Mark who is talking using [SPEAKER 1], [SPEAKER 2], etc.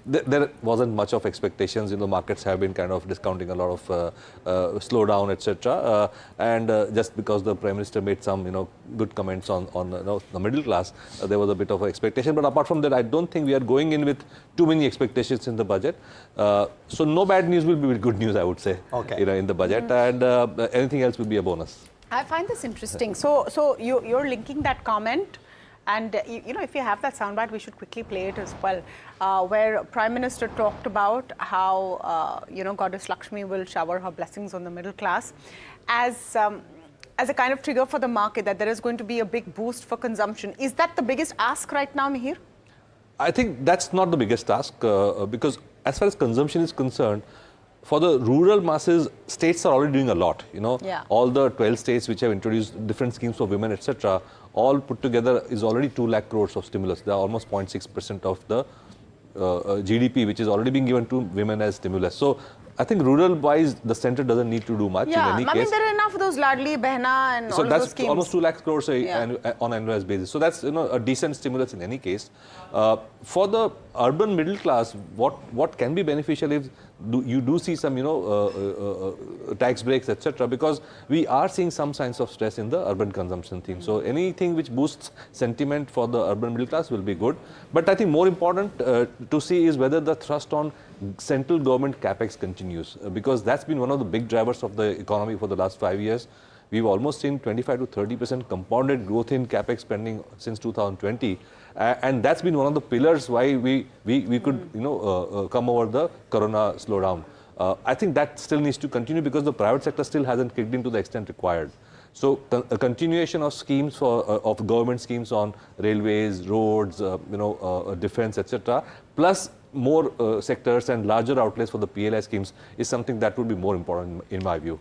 [SPEAKER 1] there wasn't much of expectations. You know, markets have been kind of discounting a lot of slowdown, etc. And just because the Prime Minister made some, good comments on the middle class, there was a bit of expectation. But apart from that, I don't think we are going in with too many expectations in the budget. So no bad news will be good news, I would say. Okay. In the budget, and anything else will be a bonus.
[SPEAKER 2] I find this interesting. So you're linking that comment. And, if you have that soundbite, we should quickly play it as well, where Prime Minister talked about how, Goddess Lakshmi will shower her blessings on the middle class as a kind of trigger for the market, that there is going to be a big boost for consumption. Is that the biggest ask right now, Mihir?
[SPEAKER 1] I think that's not the biggest task, because as far as consumption is concerned, for the rural masses, states are already doing a lot. All the 12 states which have introduced different schemes for women, etc., all put together is already 2 lakh crores of stimulus. They are almost 0.6% of the GDP, which is already being given to women as stimulus. So I think rural-wise, the centre doesn't need to do much in any case.
[SPEAKER 2] I mean, there are enough of those Ladli, Behna and all those schemes. So
[SPEAKER 1] that's almost 2 lakh crores on an annualized basis. So that's, a decent stimulus in any case. For the urban middle class, what can be beneficial is you do see some, tax breaks, etc. Because we are seeing some signs of stress in the urban consumption thing. So anything which boosts sentiment for the urban middle class will be good. But I think more important to see is whether the thrust on central government Capex continues, because that's been one of the big drivers of the economy for the last 5 years. We've almost seen 25 to 30% compounded growth in Capex spending since 2020. And that's been one of the pillars why we could, come over the corona slowdown. I think that still needs to continue because the private sector still hasn't kicked in to the extent required. So a continuation of schemes of government schemes on railways, roads, defense, etc., plus more sectors and larger outlays for the PLI schemes is something that would be more important in my view.